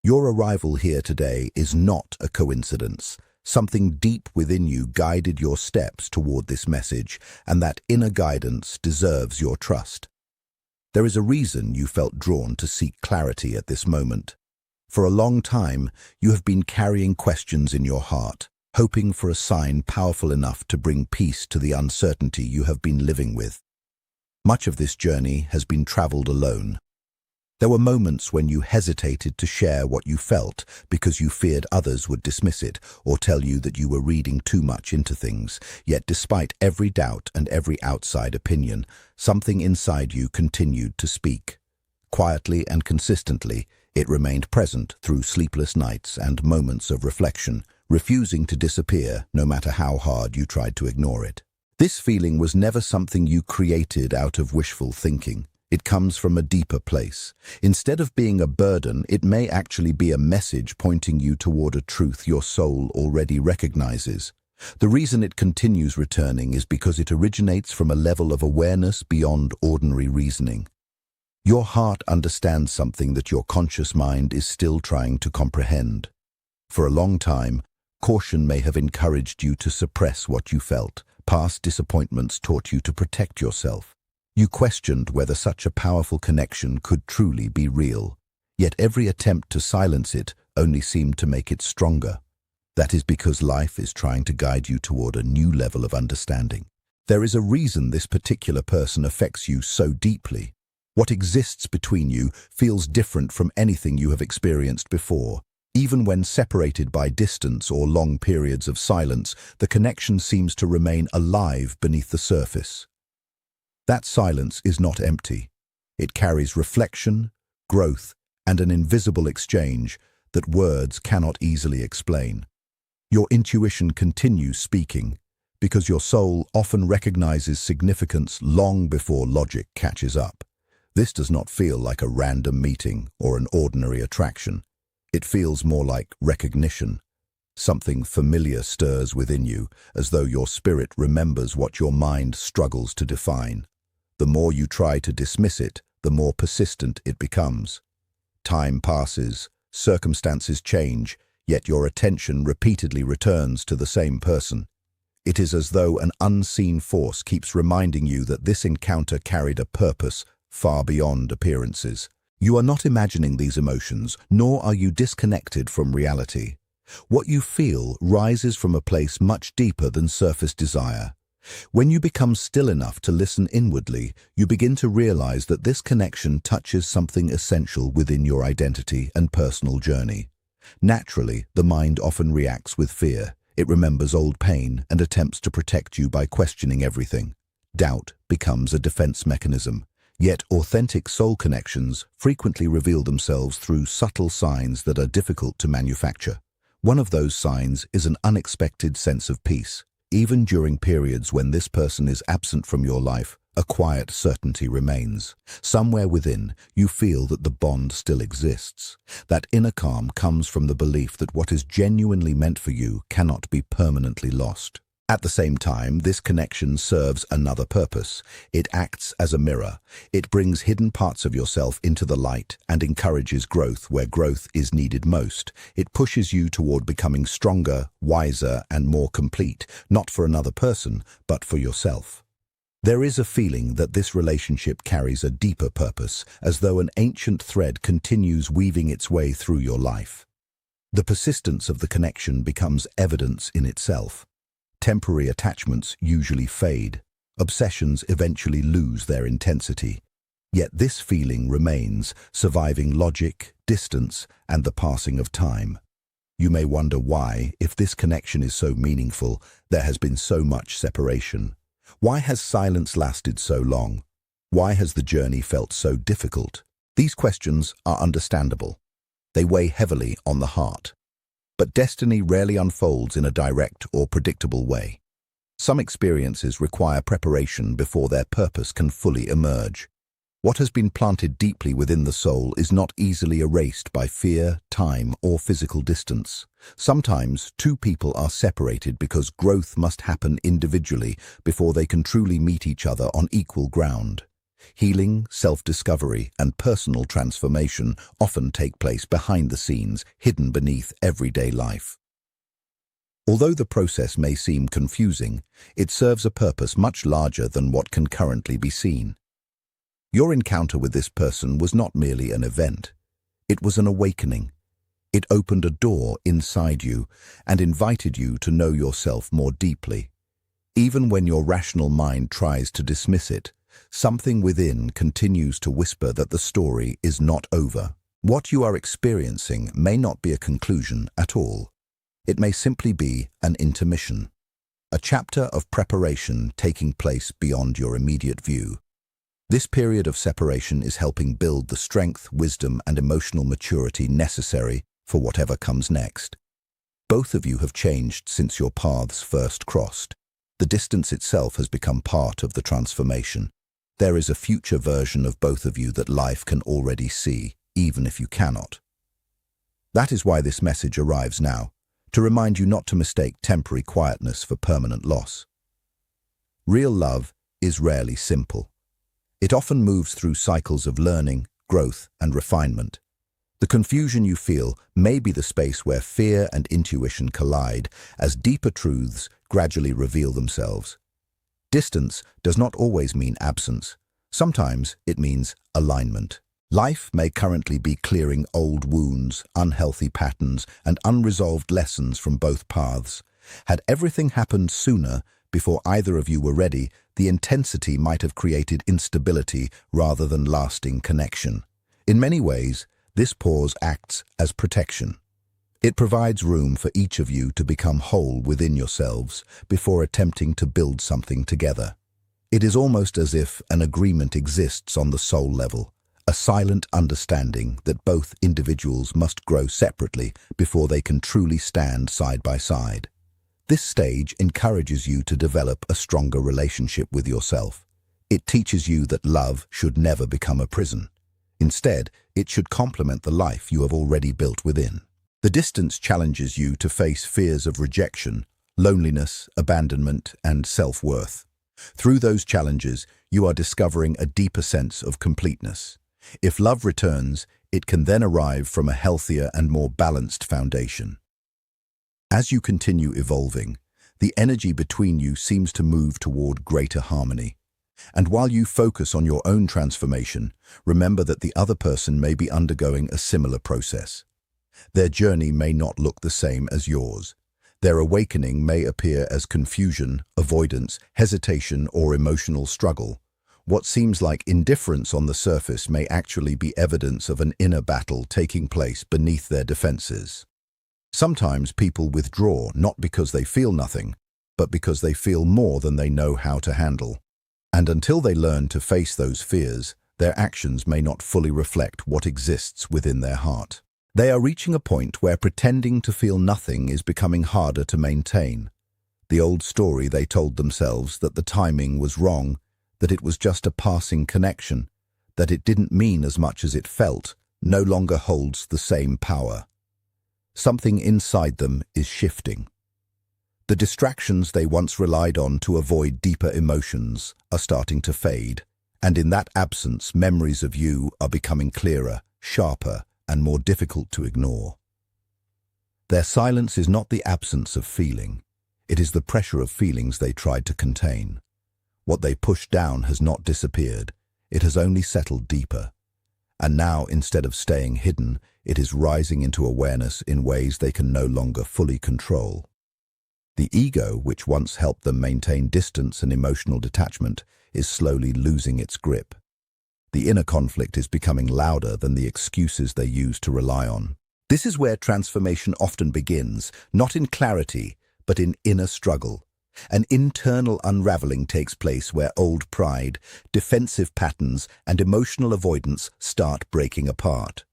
Your arrival here today is not a coincidence. Something deep within you guided your steps toward this message, and that inner guidance deserves your trust. There is a reason you felt drawn to seek clarity at this moment. For a long time, you have been carrying questions in your heart, hoping for a sign powerful enough to bring peace to the uncertainty you have been living with. Much of this journey has been traveled alone. There were moments when you hesitated to share what you felt because you feared others would dismiss it or tell you that you were reading too much into things. Yet despite every doubt and every outside opinion, something inside you continued to speak. Quietly and consistently, it remained present through sleepless nights and moments of reflection, refusing to disappear no matter how hard you tried to ignore it. This feeling was never something you created out of wishful thinking. It comes from a deeper place. Instead of being a burden, it may actually be a message pointing you toward a truth your soul already recognizes. The reason it continues returning is because it originates from a level of awareness beyond ordinary reasoning. Your heart understands something that your conscious mind is still trying to comprehend. For a long time, caution may have encouraged you to suppress what you felt. Past disappointments taught you to protect yourself. You questioned whether such a powerful connection could truly be real. Yet every attempt to silence it only seemed to make it stronger. That is because life is trying to guide you toward a new level of understanding. There is a reason this particular person affects you so deeply. What exists between you feels different from anything you have experienced before. Even when separated by distance or long periods of silence, the connection seems to remain alive beneath the surface. That silence is not empty. It carries reflection, growth, and an invisible exchange that words cannot easily explain. Your intuition continues speaking because your soul often recognizes significance long before logic catches up. This does not feel like a random meeting or an ordinary attraction. It feels more like recognition. Something familiar stirs within you, as though your spirit remembers what your mind struggles to define. The more you try to dismiss it, the more persistent it becomes. Time passes, circumstances change, yet your attention repeatedly returns to the same person. It is as though an unseen force keeps reminding you that this encounter carried a purpose far beyond appearances. You are not imagining these emotions, nor are you disconnected from reality. What you feel rises from a place much deeper than surface desire. When you become still enough to listen inwardly, you begin to realize that this connection touches something essential within your identity and personal journey. Naturally, the mind often reacts with fear. It remembers old pain and attempts to protect you by questioning everything. Doubt becomes a defense mechanism. Yet authentic soul connections frequently reveal themselves through subtle signs that are difficult to manufacture. One of those signs is an unexpected sense of peace. Even during periods when this person is absent from your life, a quiet certainty remains. Somewhere within, you feel that the bond still exists. That inner calm comes from the belief that what is genuinely meant for you cannot be permanently lost. At the same time, this connection serves another purpose. It acts as a mirror. It brings hidden parts of yourself into the light and encourages growth where growth is needed most. It pushes you toward becoming stronger, wiser, and more complete, not for another person, but for yourself. There is a feeling that this relationship carries a deeper purpose, as though an ancient thread continues weaving its way through your life. The persistence of the connection becomes evidence in itself. Temporary attachments usually fade. Obsessions eventually lose their intensity. Yet this feeling remains, surviving logic, distance, and the passing of time. You may wonder why, if this connection is so meaningful, there has been so much separation. Why has silence lasted so long? Why has the journey felt so difficult? These questions are understandable. They weigh heavily on the heart. But destiny rarely unfolds in a direct or predictable way. Some experiences require preparation before their purpose can fully emerge. What has been planted deeply within the soul is not easily erased by fear, time, or physical distance. Sometimes two people are separated because growth must happen individually before they can truly meet each other on equal ground. Healing, self-discovery, and personal transformation often take place behind the scenes, hidden beneath everyday life. Although the process may seem confusing, it serves a purpose much larger than what can currently be seen. Your encounter with this person was not merely an event. It was an awakening. It opened a door inside you and invited you to know yourself more deeply. Even when your rational mind tries to dismiss it, something within continues to whisper that the story is not over. What you are experiencing may not be a conclusion at all. It may simply be an intermission, a chapter of preparation taking place beyond your immediate view. This period of separation is helping build the strength, wisdom, and emotional maturity necessary for whatever comes next. Both of you have changed since your paths first crossed. The distance itself has become part of the transformation. There is a future version of both of you that life can already see, even if you cannot. That is why this message arrives now, to remind you not to mistake temporary quietness for permanent loss. Real love is rarely simple. It often moves through cycles of learning, growth, and refinement. The confusion you feel may be the space where fear and intuition collide as deeper truths gradually reveal themselves. Distance does not always mean absence. Sometimes it means alignment. Life may currently be clearing old wounds, unhealthy patterns, and unresolved lessons from both paths. Had everything happened sooner, before either of you were ready, the intensity might have created instability rather than lasting connection. In many ways, this pause acts as protection. It provides room for each of you to become whole within yourselves before attempting to build something together. It is almost as if an agreement exists on the soul level, a silent understanding that both individuals must grow separately before they can truly stand side by side. This stage encourages you to develop a stronger relationship with yourself. It teaches you that love should never become a prison. Instead, it should complement the life you have already built within. The distance challenges you to face fears of rejection, loneliness, abandonment, and self-worth. Through those challenges, you are discovering a deeper sense of completeness. If love returns, it can then arrive from a healthier and more balanced foundation. As you continue evolving, the energy between you seems to move toward greater harmony. And while you focus on your own transformation, remember that the other person may be undergoing a similar process. Their journey may not look the same as yours. Their awakening may appear as confusion, avoidance, hesitation, or emotional struggle. What seems like indifference on the surface may actually be evidence of an inner battle taking place beneath their defenses. Sometimes people withdraw not because they feel nothing, but because they feel more than they know how to handle. And until they learn to face those fears, their actions may not fully reflect what exists within their heart. They are reaching a point where pretending to feel nothing is becoming harder to maintain. The old story they told themselves that the timing was wrong, that it was just a passing connection, that it didn't mean as much as it felt, no longer holds the same power. Something inside them is shifting. The distractions they once relied on to avoid deeper emotions are starting to fade, and in that absence, memories of you are becoming clearer, sharper, and more difficult to ignore. Their silence is not the absence of feeling. It is the pressure of feelings they tried to contain. What they pushed down has not disappeared. It has only settled deeper. And now, instead of staying hidden, it is rising into awareness in ways they can no longer fully control. The ego, which once helped them maintain distance and emotional detachment, is slowly losing its grip. The inner conflict is becoming louder than the excuses they used to rely on. This is where transformation often begins, not in clarity, but in inner struggle. An internal unraveling takes place where old pride, defensive patterns, and emotional avoidance start breaking apart.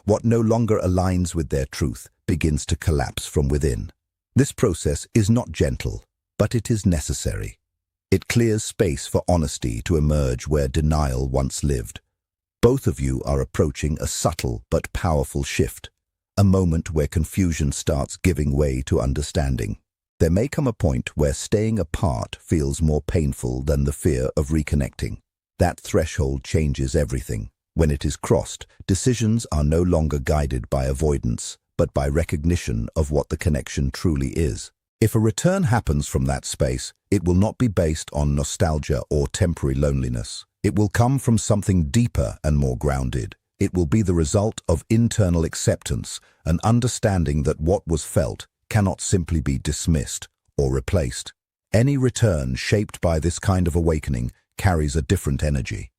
What no longer aligns with their truth begins to collapse from within. This process is not gentle, but it is necessary. It clears space for honesty to emerge where denial once lived. Both of you are approaching a subtle but powerful shift, a moment where confusion starts giving way to understanding. There may come a point where staying apart feels more painful than the fear of reconnecting. That threshold changes everything. When it is crossed, decisions are no longer guided by avoidance, but by recognition of what the connection truly is. If a return happens from that space, it will not be based on nostalgia or temporary loneliness. It will come from something deeper and more grounded. It will be the result of internal acceptance, an understanding that what was felt cannot simply be dismissed or replaced. Any return shaped by this kind of awakening carries a different energy.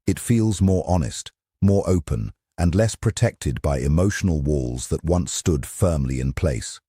It feels more honest, more open, and less protected by emotional walls that once stood firmly in place.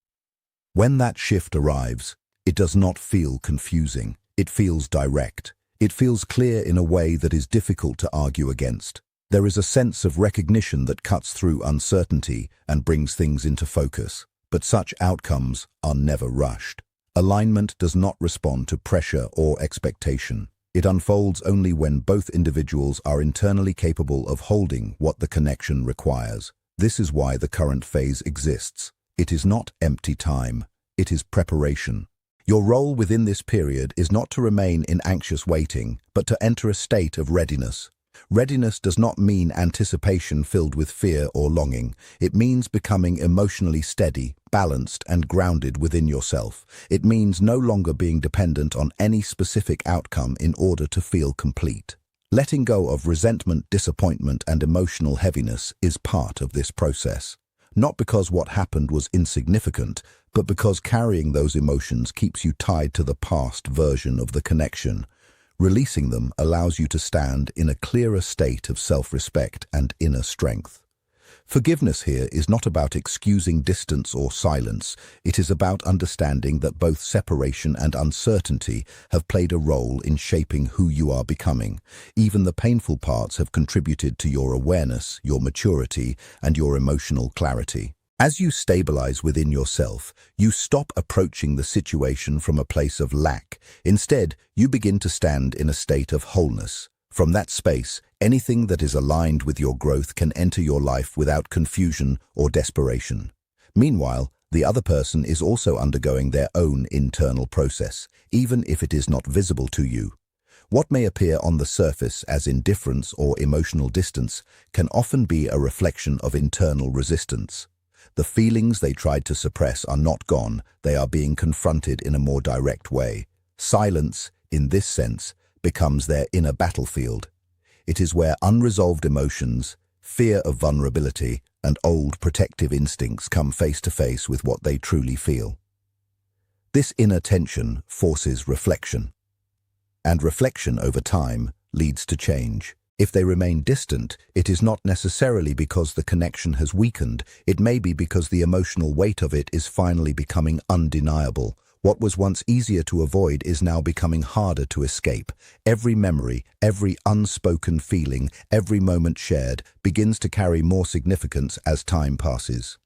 When that shift arrives, it does not feel confusing. It feels direct. It feels clear in a way that is difficult to argue against. There is a sense of recognition that cuts through uncertainty and brings things into focus. But such outcomes are never rushed. Alignment does not respond to pressure or expectation. It unfolds only when both individuals are internally capable of holding what the connection requires. This is why the current phase exists. It is not empty time. It is preparation. Your role within this period is not to remain in anxious waiting, but to enter a state of readiness. Readiness does not mean anticipation filled with fear or longing. It means becoming emotionally steady, balanced, and grounded within yourself. It means no longer being dependent on any specific outcome in order to feel complete. Letting go of resentment, disappointment, and emotional heaviness is part of this process. Not because what happened was insignificant, but because carrying those emotions keeps you tied to the past version of the connection. Releasing them allows you to stand in a clearer state of self-respect and inner strength. Forgiveness here is not about excusing distance or silence. It is about understanding that both separation and uncertainty have played a role in shaping who you are becoming. Even the painful parts have contributed to your awareness, your maturity, and your emotional clarity. As you stabilize within yourself, you stop approaching the situation from a place of lack. Instead, you begin to stand in a state of wholeness. From that space, anything that is aligned with your growth can enter your life without confusion or desperation. Meanwhile, the other person is also undergoing their own internal process, even if it is not visible to you. What may appear on the surface as indifference or emotional distance can often be a reflection of internal resistance. The feelings they tried to suppress are not gone, they are being confronted in a more direct way. Silence, in this sense, becomes their inner battlefield. It is where unresolved emotions, fear of vulnerability, and old protective instincts come face to face with what they truly feel. This inner tension forces reflection. And reflection over time leads to change. If they remain distant, it is not necessarily because the connection has weakened. It may be because the emotional weight of it is finally becoming undeniable. What was once easier to avoid is now becoming harder to escape. Every memory, every unspoken feeling, every moment shared begins to carry more significance as time passes.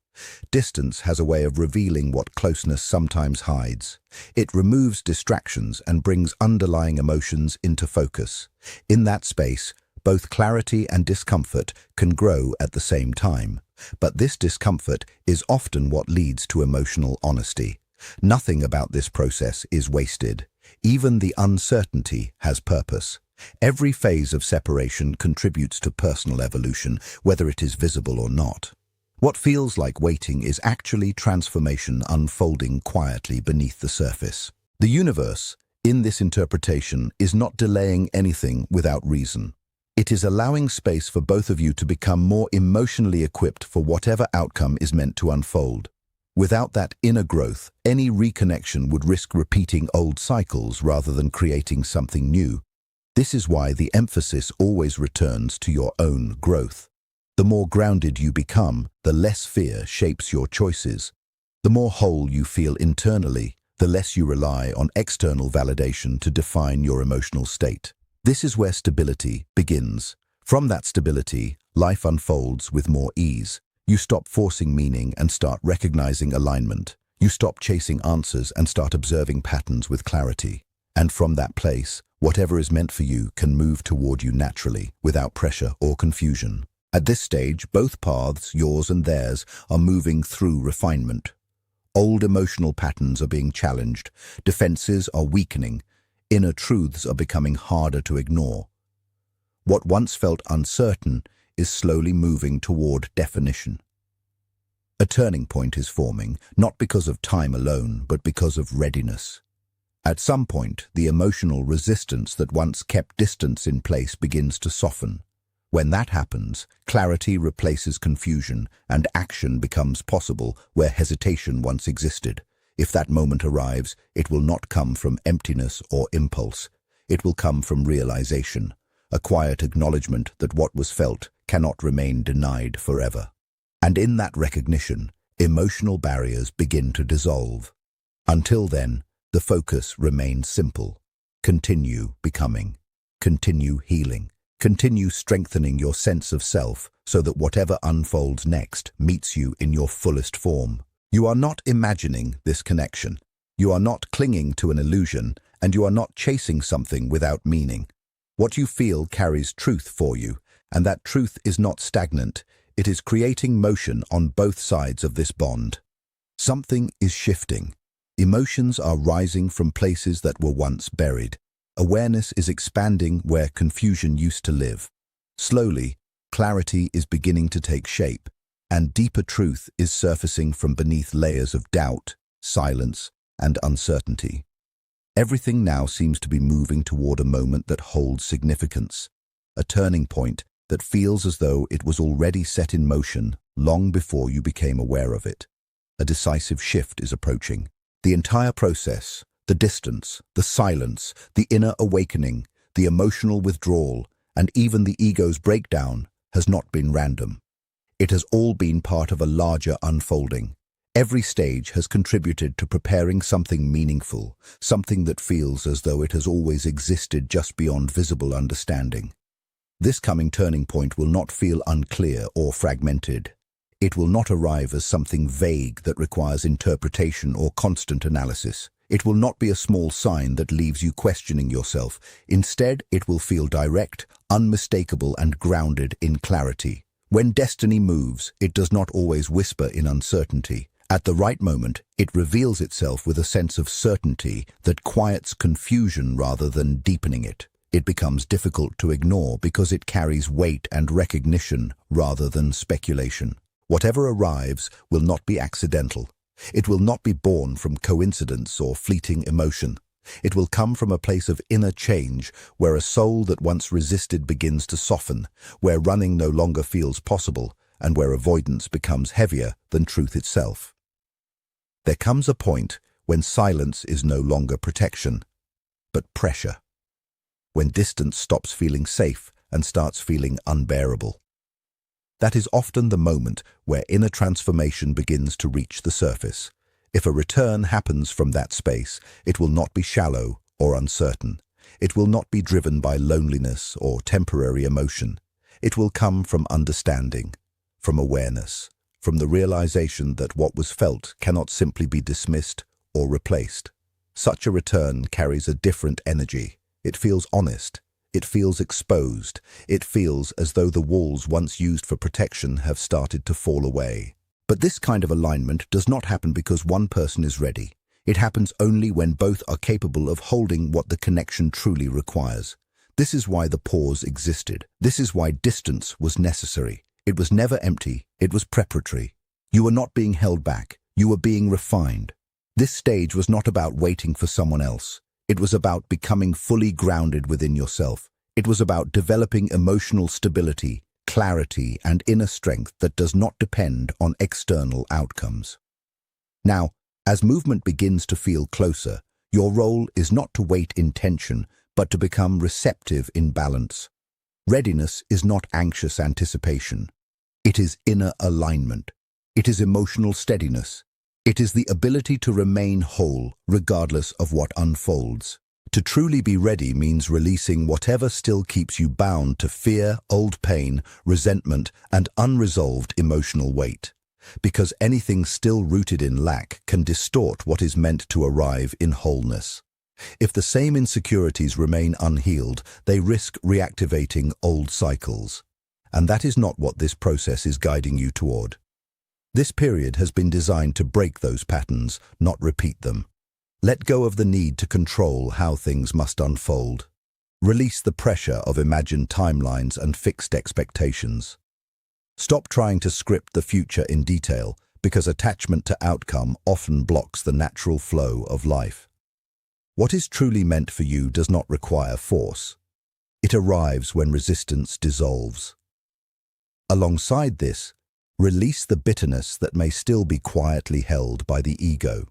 Distance has a way of revealing what closeness sometimes hides. It removes distractions and brings underlying emotions into focus. In that space, both clarity and discomfort can grow at the same time. But this discomfort is often what leads to emotional honesty. Nothing about this process is wasted. Even the uncertainty has purpose. Every phase of separation contributes to personal evolution, whether it is visible or not. What feels like waiting is actually transformation unfolding quietly beneath the surface. The universe, in this interpretation, is not delaying anything without reason. It is allowing space for both of you to become more emotionally equipped for whatever outcome is meant to unfold. Without that inner growth, any reconnection would risk repeating old cycles rather than creating something new. This is why the emphasis always returns to your own growth. The more grounded you become, the less fear shapes your choices. The more whole you feel internally, the less you rely on external validation to define your emotional state. This is where stability begins. From that stability, life unfolds with more ease. You stop forcing meaning and start recognizing alignment. You stop chasing answers and start observing patterns with clarity. And from that place, whatever is meant for you can move toward you naturally, without pressure or confusion. At this stage, both paths, yours and theirs, are moving through refinement. Old emotional patterns are being challenged, defenses are weakening, inner truths are becoming harder to ignore. What once felt uncertain is slowly moving toward definition. A turning point is forming, not because of time alone, but because of readiness. At some point, the emotional resistance that once kept distance in place begins to soften. When that happens, clarity replaces confusion and action becomes possible where hesitation once existed. If that moment arrives, it will not come from emptiness or impulse. It will come from realization, a quiet acknowledgement that what was felt cannot remain denied forever. And in that recognition, emotional barriers begin to dissolve. Until then, the focus remains simple. Continue becoming. Continue healing. Continue strengthening your sense of self so that whatever unfolds next meets you in your fullest form. You are not imagining this connection. You are not clinging to an illusion, and you are not chasing something without meaning. What you feel carries truth for you, and that truth is not stagnant. It is creating motion on both sides of this bond. Something is shifting. Emotions are rising from places that were once buried. Awareness is expanding where confusion used to live. Slowly, clarity is beginning to take shape, and deeper truth is surfacing from beneath layers of doubt, silence, and uncertainty. Everything now seems to be moving toward a moment that holds significance, a turning point that feels as though it was already set in motion long before you became aware of it. A decisive shift is approaching. The entire process, the distance, the silence, the inner awakening, the emotional withdrawal, and even the ego's breakdown has not been random. It has all been part of a larger unfolding. Every stage has contributed to preparing something meaningful, something that feels as though it has always existed just beyond visible understanding. This coming turning point will not feel unclear or fragmented. It will not arrive as something vague that requires interpretation or constant analysis. It will not be a small sign that leaves you questioning yourself. Instead, it will feel direct, unmistakable, and grounded in clarity. When destiny moves, it does not always whisper in uncertainty. At the right moment, it reveals itself with a sense of certainty that quiets confusion rather than deepening it. It becomes difficult to ignore because it carries weight and recognition rather than speculation. Whatever arrives will not be accidental. It will not be born from coincidence or fleeting emotion. It will come from a place of inner change, where a soul that once resisted begins to soften, where running no longer feels possible, and where avoidance becomes heavier than truth itself. There comes a point when silence is no longer protection, but pressure. When distance stops feeling safe and starts feeling unbearable. That is often the moment where inner transformation begins to reach the surface. If a return happens from that space, it will not be shallow or uncertain. It will not be driven by loneliness or temporary emotion. It will come from understanding, from awareness, from the realization that what was felt cannot simply be dismissed or replaced. Such a return carries a different energy. It feels honest. It feels exposed. It feels as though the walls once used for protection have started to fall away. But this kind of alignment does not happen because one person is ready. It happens only when both are capable of holding what the connection truly requires. This is why the pause existed. This is why distance was necessary. It was never empty. It was preparatory. You were not being held back. You were being refined. This stage was not about waiting for someone else. It was about becoming fully grounded within yourself. It was about developing emotional stability, clarity, and inner strength that does not depend on external outcomes. Now, as movement begins to feel closer, your role is not to wait in tension, but to become receptive in balance. Readiness is not anxious anticipation. It is inner alignment. It is emotional steadiness. It is the ability to remain whole, regardless of what unfolds. To truly be ready means releasing whatever still keeps you bound to fear, old pain, resentment, and unresolved emotional weight. Because anything still rooted in lack can distort what is meant to arrive in wholeness. If the same insecurities remain unhealed, they risk reactivating old cycles. And that is not what this process is guiding you toward. This period has been designed to break those patterns, not repeat them. Let go of the need to control how things must unfold. Release the pressure of imagined timelines and fixed expectations. Stop trying to script the future in detail, because attachment to outcome often blocks the natural flow of life. What is truly meant for you does not require force. It arrives when resistance dissolves. Alongside this, release the bitterness that may still be quietly held by the ego.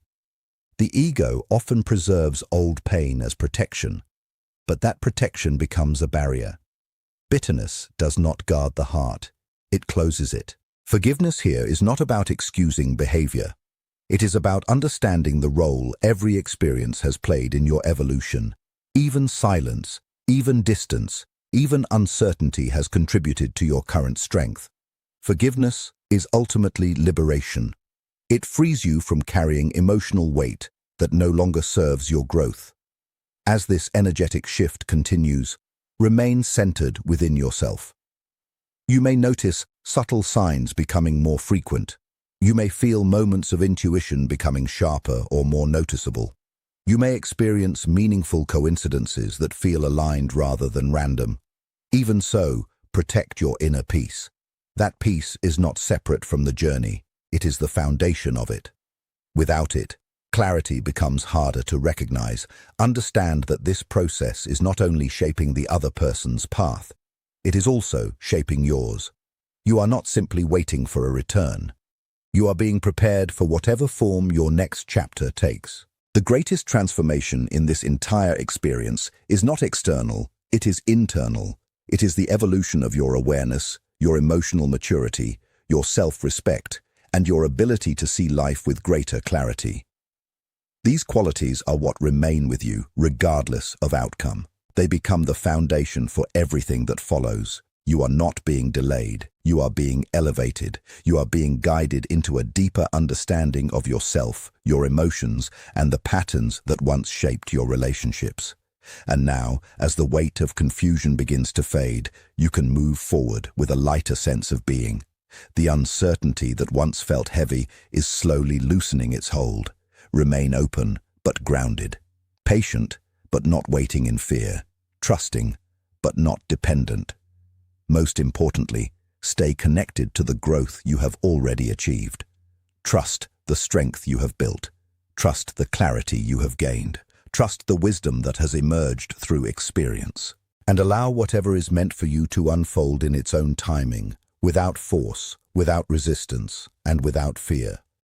The ego often preserves old pain as protection, but that protection becomes a barrier. Bitterness does not guard the heart, it closes it. Forgiveness here is not about excusing behavior. It is about understanding the role every experience has played in your evolution. Even silence, even distance, even uncertainty has contributed to your current strength. Forgiveness is ultimately liberation. It frees you from carrying emotional weight that no longer serves your growth. As this energetic shift continues, remain centered within yourself. You may notice subtle signs becoming more frequent. You may feel moments of intuition becoming sharper or more noticeable. You may experience meaningful coincidences that feel aligned rather than random. Even so, protect your inner peace. That peace is not separate from the journey, it is the foundation of it. Without it, clarity becomes harder to recognize. Understand that this process is not only shaping the other person's path, it is also shaping yours. You are not simply waiting for a return. You are being prepared for whatever form your next chapter takes. The greatest transformation in this entire experience is not external, it is internal. It is the evolution of your awareness, your emotional maturity, your self-respect, and your ability to see life with greater clarity. These qualities are what remain with you, regardless of outcome. They become the foundation for everything that follows. You are not being delayed. You are being elevated. You are being guided into a deeper understanding of yourself, your emotions, and the patterns that once shaped your relationships. And now, as the weight of confusion begins to fade, you can move forward with a lighter sense of being. The uncertainty that once felt heavy is slowly loosening its hold. Remain open, but grounded. Patient, but not waiting in fear. Trusting, but not dependent. Most importantly, stay connected to the growth you have already achieved. Trust the strength you have built. Trust the clarity you have gained. Trust the wisdom that has emerged through experience. And allow whatever is meant for you to unfold in its own timing, without force, without resistance, and without fear.